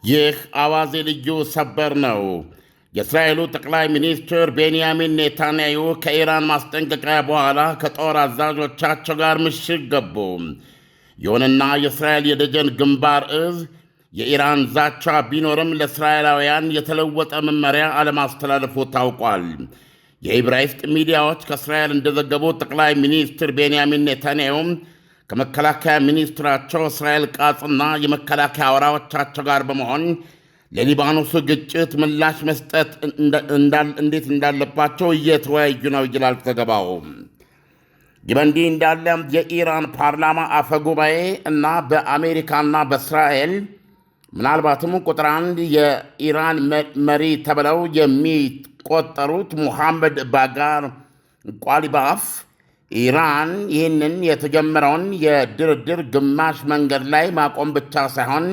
ይህ አዋዜ ልዩ ሰበር ነው። የእስራኤሉ ጠቅላይ ሚኒስትር ቤንያሚን ኔታንያሁ ከኢራን ማስጠንቀቂያ በኋላ ከጦር አዛዦቻቸው ጋር ምሽግ ገቡ። ይሁንና የእስራኤል የደጀን ግንባር እዝ የኢራን ዛቻ ቢኖርም ለእስራኤላውያን የተለወጠ መመሪያ አለማስተላለፉ ታውቋል። የዕብራይስጥ ሚዲያዎች ከእስራኤል እንደዘገቡት ጠቅላይ ሚኒስትር ቤንያሚን ኔታንያሁ ከመከላከያ ሚኒስትራቸው እስራኤል ቃጽና የመከላከያ አውራዎቻቸው ጋር በመሆን ለሊባኖሱ ግጭት ምላሽ መስጠት እንዴት እንዳለባቸው እየተወያዩ ነው ይላል ዘገባው። ይህ በእንዲህ እንዳለ የኢራን ፓርላማ አፈ ጉባኤ እና በአሜሪካና በእስራኤል ምናልባትም ቁጥር አንድ የኢራን መሪ ተብለው የሚቆጠሩት ሙሐመድ ባጋር ቋሊባፍ ኢራን ይህንን የተጀመረውን የድርድር ግማሽ መንገድ ላይ ማቆም ብቻ ሳይሆን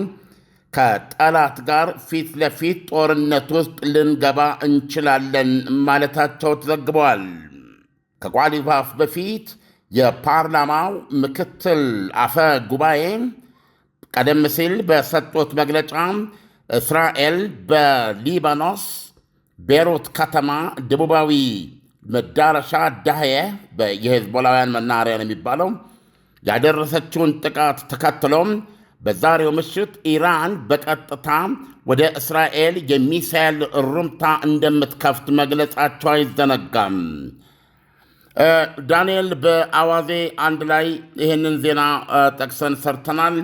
ከጠላት ጋር ፊት ለፊት ጦርነት ውስጥ ልንገባ እንችላለን ማለታቸው ተዘግበዋል። ከቋሊባፍ በፊት የፓርላማው ምክትል አፈ ጉባኤ ቀደም ሲል በሰጡት መግለጫ እስራኤል በሊባኖስ ቤይሩት ከተማ ደቡባዊ መዳረሻ ዳህየ የሄዝቦላውያን መናኸሪያ ነው የሚባለው ያደረሰችውን ጥቃት ተከትሎም በዛሬው ምሽት ኢራን በቀጥታ ወደ እስራኤል የሚሳኤል እሩምታ እንደምትከፍት መግለጻቸው አይዘነጋም። ዳንኤል፣ በአዋዜ አንድ ላይ ይህንን ዜና ጠቅሰን ሰርተናል።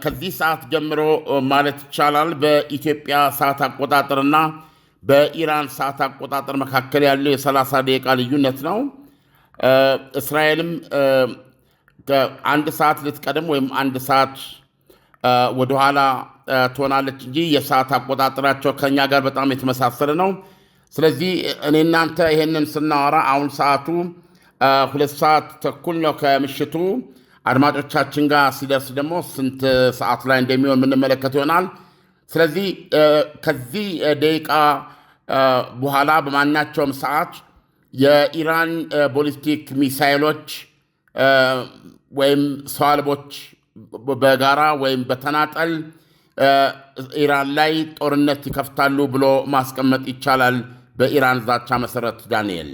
ከዚህ ሰዓት ጀምሮ ማለት ይቻላል በኢትዮጵያ ሰዓት አቆጣጠርና በኢራን ሰዓት አቆጣጠር መካከል ያለው የ30 ደቂቃ ልዩነት ነው። እስራኤልም አንድ ሰዓት ልትቀደም ወይም አንድ ሰዓት ወደኋላ ትሆናለች እንጂ የሰዓት አቆጣጠራቸው ከኛ ጋር በጣም የተመሳሰለ ነው። ስለዚህ እኔ እናንተ ይሄንን ስናወራ አሁን ሰዓቱ 2 ሰዓት ተኩል ነው ከምሽቱ። አድማጮቻችን ጋር ሲደርስ ደግሞ ስንት ሰዓት ላይ እንደሚሆን የምንመለከት ይሆናል። ስለዚህ ከዚህ ደቂቃ በኋላ በማናቸውም ሰዓት የኢራን ቦሊስቲክ ሚሳይሎች ወይም ሰው አልቦች በጋራ ወይም በተናጠል ኢራን ላይ ጦርነት ይከፍታሉ ብሎ ማስቀመጥ ይቻላል። በኢራን ዛቻ መሰረት ዳንኤል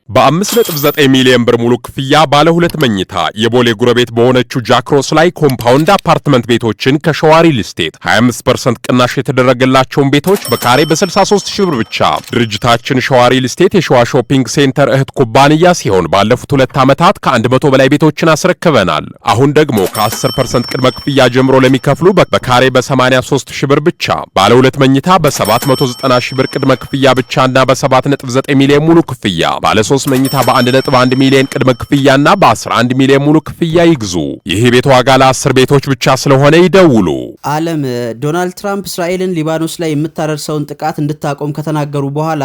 በ5.9 ሚሊዮን ብር ሙሉ ክፍያ ባለ 2 መኝታ የቦሌ ጉረቤት በሆነችው ጃክሮስ ላይ ኮምፓውንድ አፓርትመንት ቤቶችን ከሸዋሪ ሊስቴት 25% ቅናሽ የተደረገላቸውን ቤቶች በካሬ በ63,000 ብር ብቻ። ድርጅታችን ሸዋሪ ሊስቴት የሸዋ ሾፒንግ ሴንተር እህት ኩባንያ ሲሆን ባለፉት 2 ዓመታት ከ100 በላይ ቤቶችን አስረክበናል። አሁን ደግሞ ከ10% ቅድመ ክፍያ ጀምሮ ለሚከፍሉ በካሬ በ83,000 ብር ብቻ ባለ 2 መኝታ በ790,000 ብር ቅድመ ክፍያ ብቻና በ7.9 ሚሊዮን ሙሉ ክፍያ ባለ 3 መኝታ በ1.1 ሚሊዮን ቅድመ ክፍያና በ11 ሚሊዮን ሙሉ ክፍያ ይግዙ። ይህ ቤት ዋጋ ለ10 ቤቶች ብቻ ስለሆነ ይደውሉ። ዓለም ዶናልድ ትራምፕ እስራኤልን ሊባኖስ ላይ የምታደርሰውን ጥቃት እንድታቆም ከተናገሩ በኋላ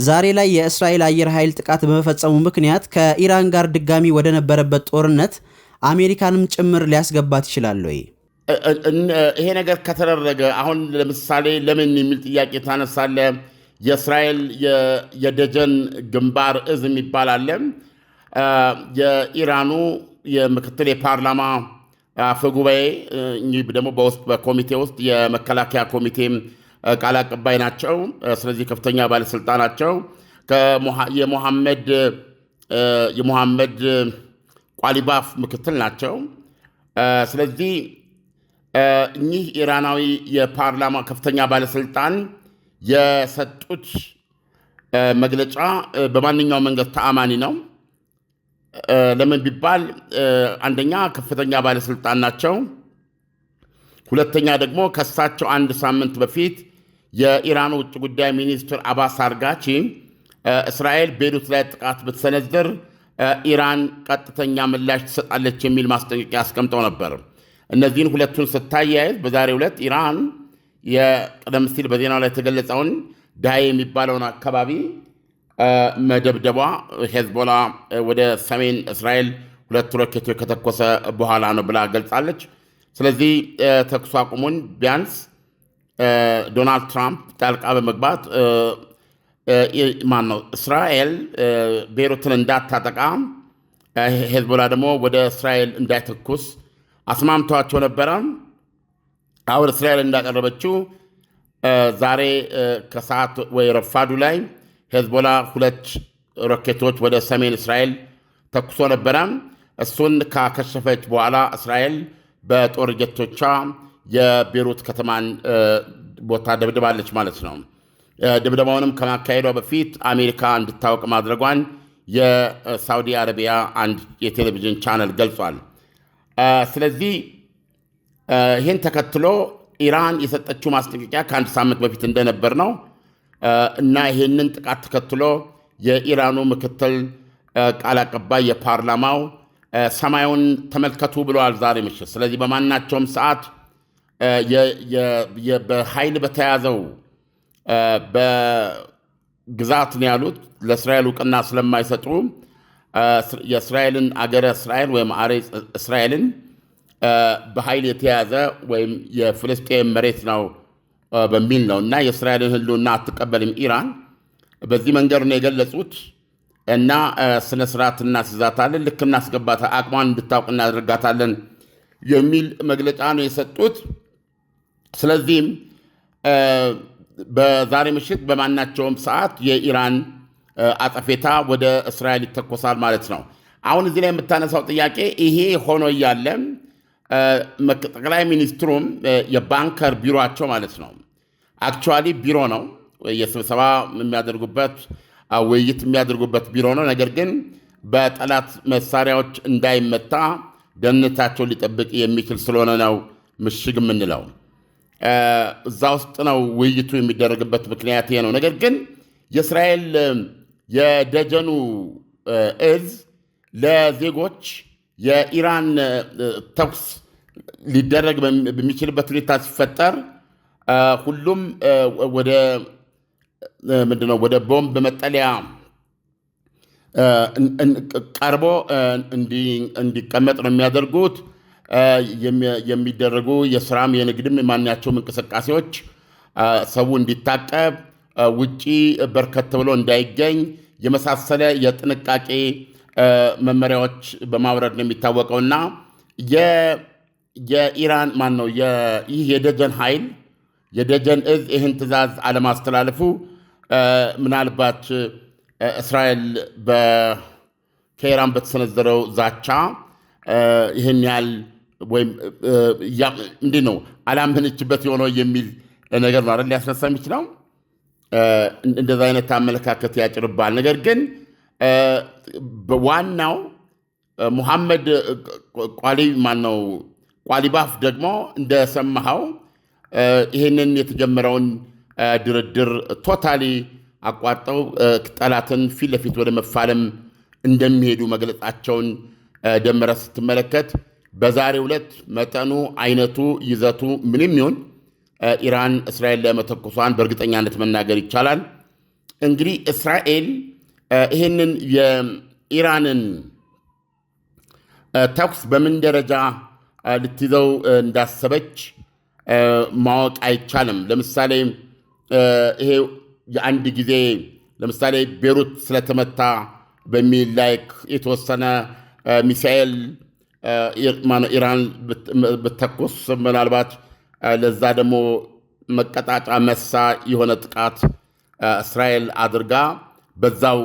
ዛሬ ላይ የእስራኤል አየር ኃይል ጥቃት በመፈጸሙ ምክንያት ከኢራን ጋር ድጋሚ ወደ ነበረበት ጦርነት አሜሪካንም ጭምር ሊያስገባት ይችላል ወይ? ይሄ ነገር ከተደረገ አሁን ለምሳሌ ለምን የሚል ጥያቄ ታነሳለ። የእስራኤል የደጀን ግንባር እዝ የሚባል አለ። የኢራኑ የምክትል የፓርላማ አፈ ጉባኤ ደግሞ በውስጥ በኮሚቴ ውስጥ የመከላከያ ኮሚቴ ቃል አቀባይ ናቸው። ስለዚህ ከፍተኛ ባለስልጣናቸው የሙሐመድ ቋሊባፍ ምክትል ናቸው። ስለዚህ እኚህ ኢራናዊ የፓርላማ ከፍተኛ ባለስልጣን የሰጡት መግለጫ በማንኛውም መንገድ ተአማኒ ነው። ለምን ቢባል አንደኛ ከፍተኛ ባለስልጣን ናቸው። ሁለተኛ ደግሞ ከሳቸው አንድ ሳምንት በፊት የኢራን ውጭ ጉዳይ ሚኒስትር አባስ አርጋቺ እስራኤል ቤይሩት ላይ ጥቃት ብትሰነዝር ኢራን ቀጥተኛ ምላሽ ትሰጣለች የሚል ማስጠንቀቂያ አስቀምጠው ነበር። እነዚህን ሁለቱን ስታያይዝ በዛሬው ዕለት ኢራን የቀደም ሲል በዜናው ላይ የተገለጸውን ዳይ የሚባለውን አካባቢ መደብደቧ ሄዝቦላ ወደ ሰሜን እስራኤል 2 ሮኬቶች ከተኮሰ በኋላ ነው ብላ ገልጻለች። ስለዚህ ተኩስ አቁሙን ቢያንስ ዶናልድ ትራምፕ ጣልቃ በመግባት እስራኤል ቤይሩትን እንዳታጠቃ ሄዝቦላ ደግሞ ወደ እስራኤል እንዳይተኩስ አስማምተዋቸው ነበረ። አሁን እስራኤል እንዳቀረበችው ዛሬ ከሰዓት ወይ ረፋዱ ላይ ሄዝቦላ 2 ሮኬቶች ወደ ሰሜን እስራኤል ተኩሶ ነበረ። እሱን ካከሸፈች በኋላ እስራኤል በጦር ጀቶቿ የቤሩት ከተማን ቦታ ደብድባለች ማለት ነው። ድብደባውንም ከማካሄዷ በፊት አሜሪካ እንድታወቅ ማድረጓን የሳውዲ አረቢያ አንድ የቴሌቪዥን ቻነል ገልጿል። ስለዚህ ይህን ተከትሎ ኢራን የሰጠችው ማስጠንቀቂያ ከአንድ ሳምንት በፊት እንደነበር ነው እና ይህንን ጥቃት ተከትሎ የኢራኑ ምክትል ቃል አቀባይ የፓርላማው ሰማዩን ተመልከቱ ብለዋል ዛሬ ምሽት። ስለዚህ በማናቸውም ሰዓት በኃይል በተያዘው በግዛት ነው ያሉት ለእስራኤል እውቅና ስለማይሰጡ የእስራኤልን አገረ እስራኤል ወይም አሬ እስራኤልን በኃይል የተያዘ ወይም የፍልስጤም መሬት ነው በሚል ነው እና የእስራኤልን ሕልውና አትቀበልም ኢራን። በዚህ መንገድ ነው የገለጹት እና ስነ ስርዓት እናስይዛታለን፣ ልክ እናስገባት፣ አቅሟን እንድታውቅ እናደርጋታለን የሚል መግለጫ ነው የሰጡት። ስለዚህም በዛሬ ምሽት በማናቸውም ሰዓት የኢራን አጸፌታ ወደ እስራኤል ይተኮሳል ማለት ነው። አሁን እዚህ ላይ የምታነሳው ጥያቄ ይሄ ሆኖ እያለ ጠቅላይ ሚኒስትሩም የባንከር ቢሮቸው ማለት ነው አክቹዋሊ ቢሮ ነው፣ የስብሰባ የሚያደርጉበት ውይይት የሚያደርጉበት ቢሮ ነው። ነገር ግን በጠላት መሳሪያዎች እንዳይመታ ደህንነታቸውን ሊጠብቅ የሚችል ስለሆነ ነው ምሽግ የምንለው። እዛ ውስጥ ነው ውይይቱ የሚደረግበት ምክንያት ይሄ ነው። ነገር ግን የእስራኤል የደጀኑ እዝ ለዜጎች የኢራን ተኩስ ሊደረግ በሚችልበት ሁኔታ ሲፈጠር ሁሉም ወደ ምንድነው ወደ ቦምብ መጠለያ ቀርቦ እንዲቀመጥ ነው የሚያደርጉት። የሚደረጉ የስራም የንግድም ማናቸውም እንቅስቃሴዎች ሰው እንዲታቀብ ውጪ በርከት ብሎ እንዳይገኝ የመሳሰለ የጥንቃቄ መመሪያዎች በማውረድ ነው የሚታወቀውና የኢራን ይህ የደጀን ኃይል የደጀን እዝ ይህን ትእዛዝ አለማስተላለፉ ምናልባት እስራኤል ከኢራን በተሰነዘረው ዛቻ ይህን ያህል ወይም እንዲህ ነው አላመነችበት የሆነው የሚል ነገር ነው አይደል ሊያስነሳ የሚችለው። እንደዛ አይነት አመለካከት ያጭርባል። ነገር ግን በዋናው ሙሐመድ ቋሊባፍ ደግሞ እንደሰማኸው ይህንን የተጀመረው ድርድር ቶታሊ አቋርጠው ጠላትን ፊት ለፊት ወደ መፋለም እንደሚሄዱ መግለጻቸውን ደምረ ስትመለከት በዛሬው ዕለት መጠኑ፣ አይነቱ፣ ይዘቱ ምንም ይሁን ኢራን እስራኤል ለመተኮሷን በእርግጠኛነት መናገር ይቻላል። እንግዲህ እስራኤል ይህንን የኢራንን ተኩስ በምን ደረጃ ልትይዘው እንዳሰበች ማወቅ አይቻልም። ለምሳሌ ይሄ የአንድ ጊዜ ለምሳሌ ቤሩት ስለተመታ በሚል ላይ የተወሰነ ሚሳኤል ኢራን ብተኩስ ምናልባት ለዛ ደግሞ መቀጣጫ መሳ የሆነ ጥቃት እስራኤል አድርጋ በዛው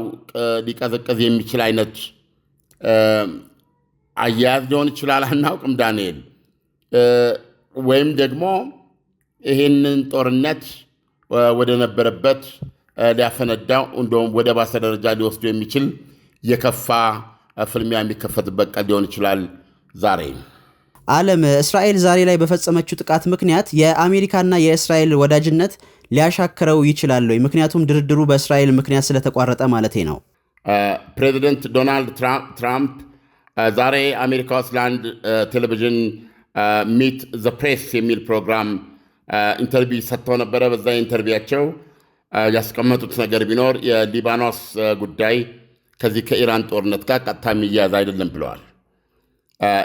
ሊቀዘቀዝ የሚችል አይነት አያያዝ ሊሆን ይችላል። አናውቅም ዳንኤል። ወይም ደግሞ ይህንን ጦርነት ወደ ነበረበት ሊያፈነዳው እንደውም ወደ ባሰ ደረጃ ሊወስዱ የሚችል የከፋ ፍልሚያ የሚከፈትበት ቀን ሊሆን ይችላል ዛሬ። ዓለም እስራኤል ዛሬ ላይ በፈጸመችው ጥቃት ምክንያት የአሜሪካና የእስራኤል ወዳጅነት ሊያሻክረው ይችላል ወይ? ምክንያቱም ድርድሩ በእስራኤል ምክንያት ስለተቋረጠ ማለት ነው። ፕሬዚደንት ዶናልድ ትራምፕ ዛሬ አሜሪካ ውስጥ ለአንድ ቴሌቪዥን ሚት ዘ ፕሬስ የሚል ፕሮግራም ኢንተርቪው ሰጥተው ነበረ። በዛ ኢንተርቪያቸው ያስቀመጡት ነገር ቢኖር የሊባኖስ ጉዳይ ከዚህ ከኢራን ጦርነት ጋር ቀጥታ የሚያያዝ አይደለም ብለዋል።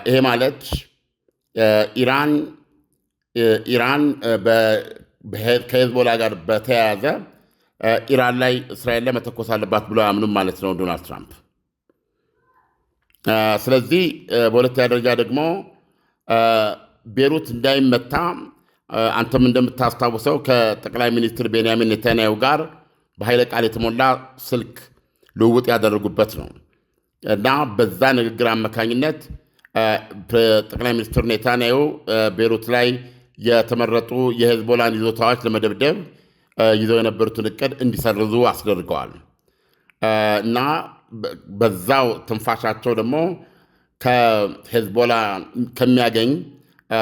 ይሄ ማለት ኢራን ከሄዝቦላ ጋር በተያያዘ ኢራን ላይ እስራኤል ላይ መተኮስ አለባት ብለው አያምኑም ማለት ነው ዶናልድ ትራምፕ። ስለዚህ በሁለተኛ ደረጃ ደግሞ ቤሩት እንዳይመታ አንተም እንደምታስታውሰው ከጠቅላይ ሚኒስትር ቤንያሚን ኔታንያሁ ጋር በኃይለ ቃል የተሞላ ስልክ ልውውጥ ያደረጉበት ነው እና በዛ ንግግር አማካኝነት ጠቅላይ ሚኒስትር ኔታንያሁ ቤሩት ላይ የተመረጡ የሄዝቦላን ይዞታዎች ለመደብደብ ይዘው የነበሩትን እቅድ እንዲሰርዙ አስደርገዋል እና በዛው ትንፋሻቸው ደግሞ ከሄዝቦላ ከሚያገኝ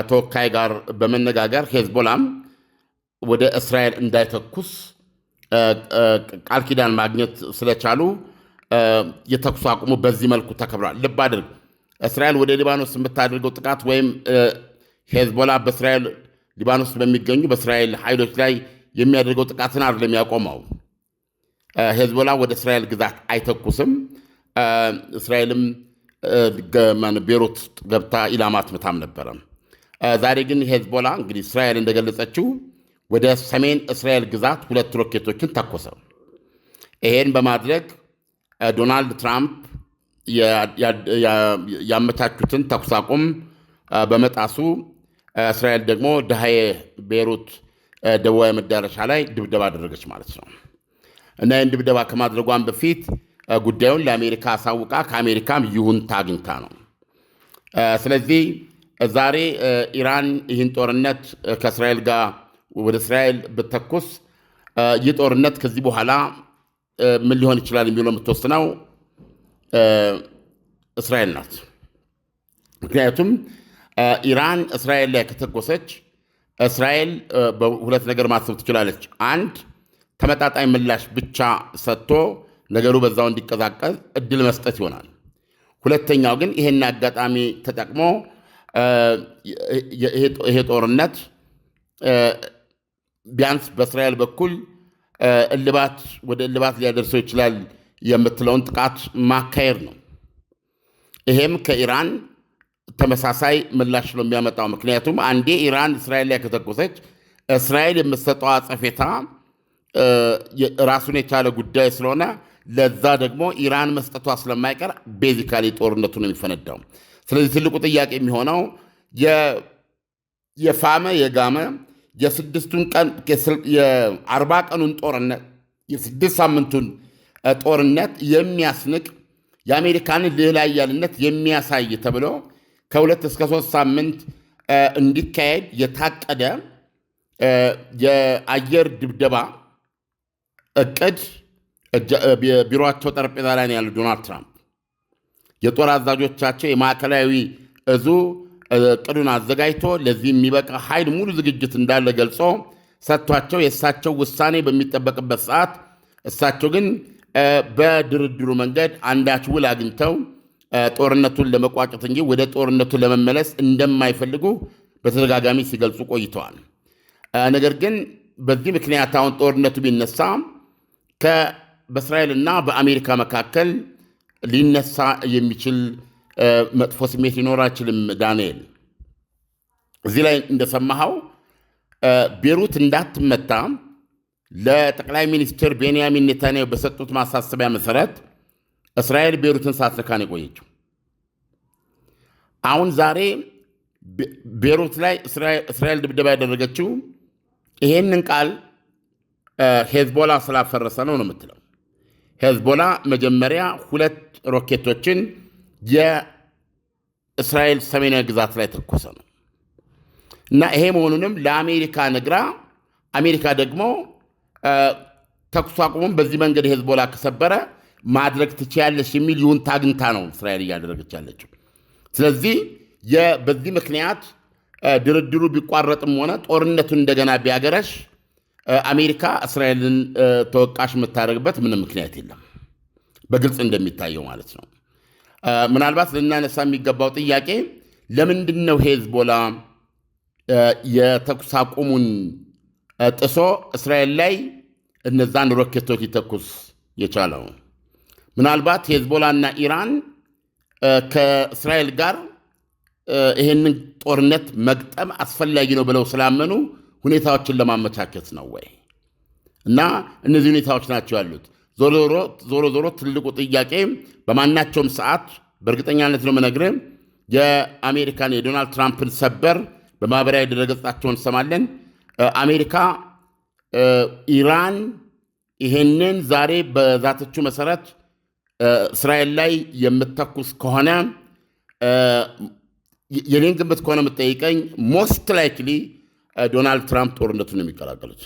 ተወካይ ጋር በመነጋገር ሄዝቦላም ወደ እስራኤል እንዳይተኩስ ቃል ኪዳን ማግኘት ስለቻሉ የተኩስ አቁሙ በዚህ መልኩ ተከብሯል። ልብ አድርግ፣ እስራኤል ወደ ሊባኖስ የምታደርገው ጥቃት ወይም ሄዝቦላ በእስራኤል ሊባኖስ በሚገኙ በእስራኤል ኃይሎች ላይ የሚያደርገው ጥቃትን አይደለም ያቆመው። ሄዝቦላ ወደ እስራኤል ግዛት አይተኩስም። እስራኤልም ቤሩት ገብታ ኢላማ አትመታም ነበረ። ዛሬ ግን ሄዝቦላ እንግዲህ እስራኤል እንደገለጸችው ወደ ሰሜን እስራኤል ግዛት 2 ሮኬቶችን ተኮሰ። ይሄን በማድረግ ዶናልድ ትራምፕ ያመቻቹትን ተኩስ አቁም በመጣሱ እስራኤል ደግሞ ደሃዬ ቤሩት ደቡባዊ መዳረሻ ላይ ድብደባ አደረገች ማለት ነው እና ይህን ድብደባ ከማድረጓን በፊት ጉዳዩን ለአሜሪካ አሳውቃ ከአሜሪካም ይሁንታ አግኝታ ነው። ስለዚህ ዛሬ ኢራን ይህን ጦርነት ከእስራኤል ጋር ወደ እስራኤል ብተኩስ ይህ ጦርነት ከዚህ በኋላ ምን ሊሆን ይችላል የሚለው የምትወስነው እስራኤል ናት። ምክንያቱም ኢራን እስራኤል ላይ ከተኮሰች እስራኤል በሁለት ነገር ማሰብ ትችላለች። አንድ ተመጣጣኝ ምላሽ ብቻ ሰጥቶ ነገሩ በዛው እንዲቀዛቀዝ እድል መስጠት ይሆናል። ሁለተኛው ግን ይሄን አጋጣሚ ተጠቅሞ ይሄ ጦርነት ቢያንስ በእስራኤል በኩል ወደ እልባት ሊያደርሰው ይችላል የምትለውን ጥቃት ማካሄድ ነው። ይሄም ከኢራን ተመሳሳይ ምላሽ ነው የሚያመጣው። ምክንያቱም አንዴ ኢራን እስራኤል ላይ ከተኮሰች እስራኤል የምትሰጠው አጸፌታ ራሱን የቻለ ጉዳይ ስለሆነ ለዛ ደግሞ ኢራን መስጠቷ ስለማይቀር ቤዚካሊ ጦርነቱ ነው የሚፈነዳው። ስለዚህ ትልቁ ጥያቄ የሚሆነው የፋመ የጋመ የስድስቱን ቀን የ40 ቀኑን ጦርነት የ6 ሳምንቱን ጦርነት የሚያስንቅ የአሜሪካንን ልዕለ ኃያልነት የሚያሳይ ተብሎ ከ2 እስከ 3 ሳምንት እንዲካሄድ የታቀደ የአየር ድብደባ እቅድ ቢሮአቸው ጠረጴዛ ላይ ያሉ ዶናልድ ትራምፕ የጦር አዛዦቻቸው የማዕከላዊ እዙ እቅዱን አዘጋጅቶ ለዚህ የሚበቃ ኃይል ሙሉ ዝግጅት እንዳለ ገልጾ ሰጥቷቸው የእሳቸው ውሳኔ በሚጠበቅበት ሰዓት እሳቸው ግን በድርድሩ መንገድ አንዳች ውል አግኝተው ጦርነቱን ለመቋጨት እንጂ ወደ ጦርነቱ ለመመለስ እንደማይፈልጉ በተደጋጋሚ ሲገልጹ ቆይተዋል። ነገር ግን በዚህ ምክንያት አሁን ጦርነቱ ቢነሳ በእስራኤልና በአሜሪካ መካከል ሊነሳ የሚችል መጥፎ ስሜት ሊኖር አይችልም። ዳንኤል፣ እዚህ ላይ እንደሰማኸው ቤሩት እንዳትመታ ለጠቅላይ ሚኒስትር ቤንያሚን ኔታንያሁ በሰጡት ማሳሰቢያ መሰረት እስራኤል ቤሩትን ሳትነካ ነው የቆየችው። አሁን ዛሬ ቤሩት ላይ እስራኤል ድብደባ ያደረገችው ይሄንን ቃል ሄዝቦላ ስላፈረሰ ነው የምትለው። ሄዝቦላ መጀመሪያ 2 ሮኬቶችን የእስራኤል ሰሜናዊ ግዛት ላይ ተኮሰ ነው እና ይሄ መሆኑንም ለአሜሪካ ነግራ፣ አሜሪካ ደግሞ ተኩስ አቁሙን በዚህ መንገድ ሄዝቦላ ከሰበረ ማድረግ ትችያለሽ የሚል ይሁንታ አግኝታ ነው እስራኤል እያደረገች ያለችው። ስለዚህ በዚህ ምክንያት ድርድሩ ቢቋረጥም ሆነ ጦርነቱን እንደገና ቢያገረሽ አሜሪካ እስራኤልን ተወቃሽ የምታደርግበት ምንም ምክንያት የለም፣ በግልጽ እንደሚታየው ማለት ነው። ምናልባት ልናነሳ የሚገባው ጥያቄ ለምንድን ነው ሄዝቦላ የተኩስ አቁሙን ጥሶ እስራኤል ላይ እነዛን ሮኬቶች ሊተኩስ የቻለው? ምናልባት ሄዝቦላና ኢራን ከእስራኤል ጋር ይህንን ጦርነት መግጠም አስፈላጊ ነው ብለው ስላመኑ ሁኔታዎችን ለማመቻቸት ነው ወይ? እና እነዚህ ሁኔታዎች ናቸው ያሉት። ዞሮ ዞሮ ትልቁ ጥያቄ በማናቸውም ሰዓት በእርግጠኛነት ነው የምነግርህ የአሜሪካን የዶናልድ ትራምፕን ሰበር በማህበራዊ ድረገጻቸው እንሰማለን። አሜሪካ ኢራን ይሄንን ዛሬ በዛተችው መሰረት እስራኤል ላይ የምትተኩስ ከሆነ የኔን ግምት ከሆነ የምትጠይቀኝ ሞስት ላይክሊ ዶናልድ ትራምፕ ጦርነቱን የሚቀላቀሉት።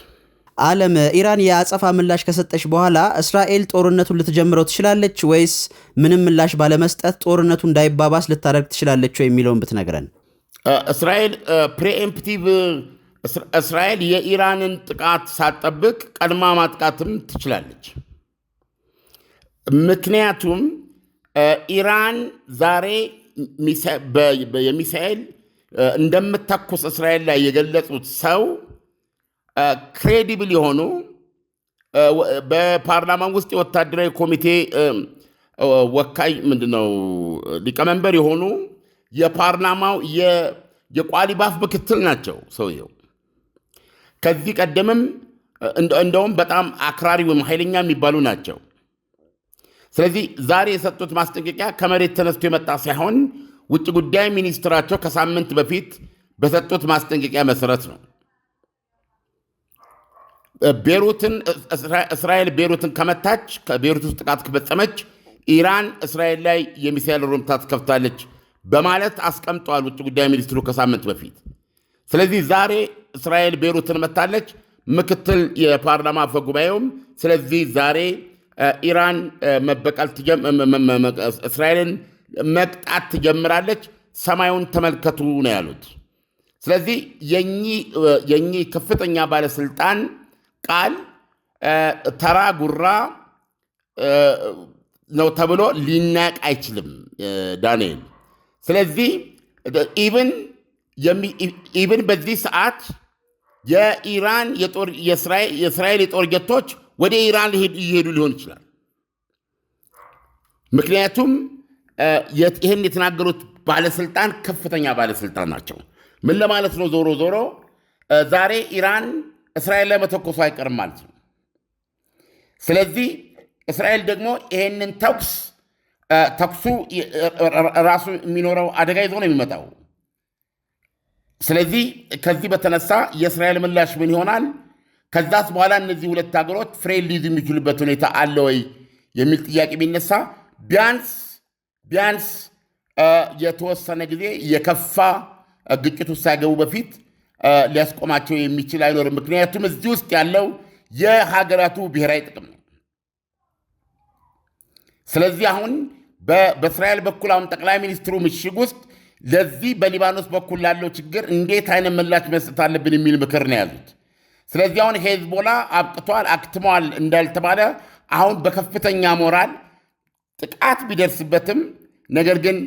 ዓለም ኢራን የአጸፋ ምላሽ ከሰጠች በኋላ እስራኤል ጦርነቱን ልትጀምረው ትችላለች ወይስ ምንም ምላሽ ባለመስጠት ጦርነቱ እንዳይባባስ ልታደርግ ትችላለች የሚለውን ብትነግረን። እስራኤል ፕሪኤምፕቲቭ እስራኤል የኢራንን ጥቃት ሳትጠብቅ ቀድማ ማጥቃትም ትችላለች። ምክንያቱም ኢራን ዛሬ የሚሳኤል እንደምትተኩስ እስራኤል ላይ የገለጹት ሰው ክሬዲብል የሆኑ በፓርላማ ውስጥ የወታደራዊ ኮሚቴ ወካይ ምንድነው ሊቀመንበር የሆኑ የፓርላማው የቋሊባፍ ምክትል ናቸው ሰውየው። ከዚህ ቀደምም እንደውም በጣም አክራሪ ወይም ኃይለኛ የሚባሉ ናቸው። ስለዚህ ዛሬ የሰጡት ማስጠንቀቂያ ከመሬት ተነስቶ የመጣ ሳይሆን ውጭ ጉዳይ ሚኒስትራቸው ከሳምንት በፊት በሰጡት ማስጠንቀቂያ መሰረት ነው። እስራኤል ቤሩትን ከመታች፣ ከቤሩት ውስጥ ጥቃት ከፈጸመች ኢራን እስራኤል ላይ የሚሳኤል ሩምታ ትከፍታለች በማለት አስቀምጠዋል ውጭ ጉዳይ ሚኒስትሩ ከሳምንት በፊት። ስለዚህ ዛሬ እስራኤል ቤሩትን መታለች፣ ምክትል የፓርላማ አፈ ጉባኤውም ስለዚህ ዛሬ ኢራን እስራኤልን መቅጣት ትጀምራለች፣ ሰማዩን ተመልከቱ ነው ያሉት። ስለዚህ የኚህ ከፍተኛ ባለስልጣን ቃል ተራ ጉራ ነው ተብሎ ሊናቅ አይችልም ዳንኤል። ስለዚህ ኢቭን በዚህ ሰዓት የእስራኤል የጦር ጀቶች ወደ ኢራን እየሄዱ ሊሆን ይችላል። ምክንያቱም ይህን የተናገሩት ባለስልጣን ከፍተኛ ባለስልጣን ናቸው። ምን ለማለት ነው? ዞሮ ዞሮ ዛሬ ኢራን እስራኤል ላይ መተኮሱ አይቀርም ማለት ነው። ስለዚህ እስራኤል ደግሞ ይሄንን ተኩሱ ራሱ የሚኖረው አደጋ ይዞ ነው የሚመጣው። ስለዚህ ከዚህ በተነሳ የእስራኤል ምላሽ ምን ይሆናል? ከዛስ በኋላ እነዚህ ሁለት ሀገሮች ፍሬ ሊይዙ የሚችሉበት ሁኔታ አለ ወይ የሚል ጥያቄ ቢነሳ ቢያንስ የተወሰነ ጊዜ የከፋ ግጭቱ ሳይገቡ በፊት ሊያስቆማቸው የሚችል አይኖርም። ምክንያቱም እዚህ ውስጥ ያለው የሀገራቱ ብሔራዊ ጥቅም ነው። ስለዚህ አሁን በእስራኤል በኩል አሁን ጠቅላይ ሚኒስትሩ ምሽግ ውስጥ ለዚህ በሊባኖስ በኩል ላለው ችግር እንዴት አይነት ምላሽ መስጠት አለብን የሚል ምክር ነው ያሉት። ስለዚህ አሁን ሄዝቦላ አብቅቷል፣ አክትመዋል እንዳልተባለ አሁን በከፍተኛ ሞራል ጥቃት ቢደርስበትም ነገር ግን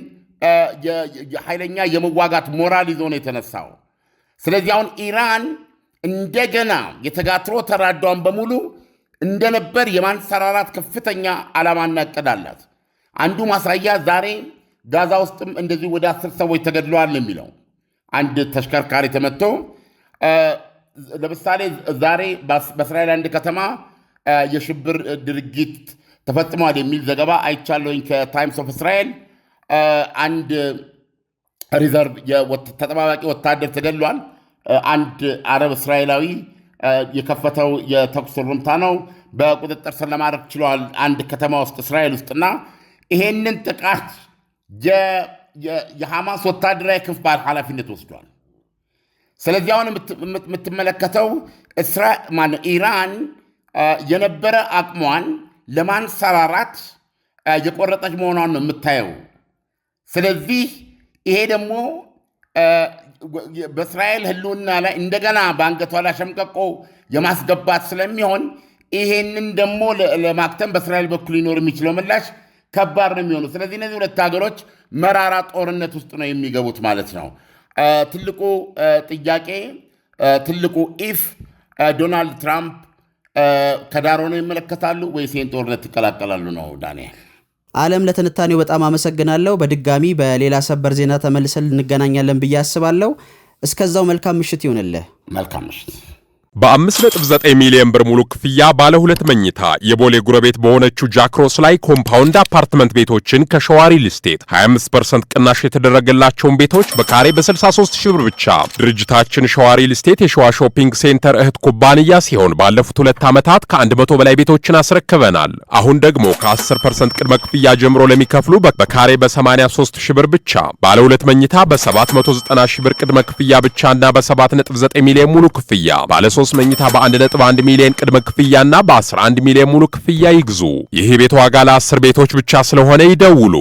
ኃይለኛ የመዋጋት ሞራል ይዞ ነው የተነሳው። ስለዚህ አሁን ኢራን እንደገና የተጋትሮ ተራዳዋን በሙሉ እንደነበር የማንሰራራት ከፍተኛ ዓላማና ዕቅድ አላት። አንዱ ማሳያ ዛሬ ጋዛ ውስጥም እንደዚህ ወደ 10 ሰዎች ተገድለዋል የሚለው አንድ ተሽከርካሪ ተመቶ፣ ለምሳሌ ዛሬ በእስራኤል አንድ ከተማ የሽብር ድርጊት ተፈጽሟል የሚል ዘገባ አይቻለሁኝ ከታይምስ ኦፍ እስራኤል። አንድ ሪዘርቭ ተጠባባቂ ወታደር ተገድሏል። አንድ አረብ እስራኤላዊ የከፈተው የተኩስ ሩምታ ነው። በቁጥጥር ስር ለማድረግ ችለዋል አንድ ከተማ ውስጥ እስራኤል ውስጥና ይሄንን ጥቃት የሐማስ ወታደራዊ ክንፍ ኃላፊነት ወስዷል። ስለዚህ አሁን የምትመለከተው ኢራን የነበረ አቅሟን ለማንሰራራት የቆረጠች መሆኗን ነው የምታየው። ስለዚህ ይሄ ደግሞ በእስራኤል ሕልውና ላይ እንደገና በአንገቷ ላይ ሸምቀቆ የማስገባት ስለሚሆን ይሄንን ደግሞ ለማክተም በእስራኤል በኩል ሊኖር የሚችለው ምላሽ ከባድ ነው የሚሆኑ። ስለዚህ እነዚህ ሁለት ሀገሮች መራራ ጦርነት ውስጥ ነው የሚገቡት ማለት ነው። ትልቁ ጥያቄ ትልቁ ኢፍ ዶናልድ ትራምፕ ከዳር ሆነው ይመለከታሉ ወይስ ይህን ጦርነት ይቀላቀላሉ ነው። ዳንኤል ዓለም፣ ለትንታኔው በጣም አመሰግናለሁ። በድጋሚ በሌላ ሰበር ዜና ተመልሰን እንገናኛለን ብዬ አስባለሁ። እስከዛው መልካም ምሽት ይሁንልህ። መልካም ምሽት። በ5.9 ሚሊዮን ብር ሙሉ ክፍያ ባለ 2 መኝታ የቦሌ ጉረቤት በሆነችው ጃክሮስ ላይ ኮምፓውንድ አፓርትመንት ቤቶችን ከሸዋሪ ሊስቴት 25% ቅናሽ የተደረገላቸውን ቤቶች በካሬ በ63 ሺህ ብር ብቻ። ድርጅታችን ሸዋሪ ሊስቴት የሸዋ ሾፒንግ ሴንተር እህት ኩባንያ ሲሆን ባለፉት 2 ዓመታት ከ100 በላይ ቤቶችን አስረክበናል። አሁን ደግሞ ከ10% ቅድመ ክፍያ ጀምሮ ለሚከፍሉ በካሬ በ83 ሺህ ብር ብቻ ባለ 2 መኝታ በ790 ሺህ ብር ቅድመ ክፍያ ብቻና በ7.9 ሚሊዮን ሙሉ ክፍያ ባለ 3 መኝታ በ1.1 ሚሊዮን ቅድመ ክፍያና በ11 ሚሊዮን ሙሉ ክፍያ ይግዙ። ይህ ቤት ዋጋ ለ10 ቤቶች ብቻ ስለሆነ ይደውሉ።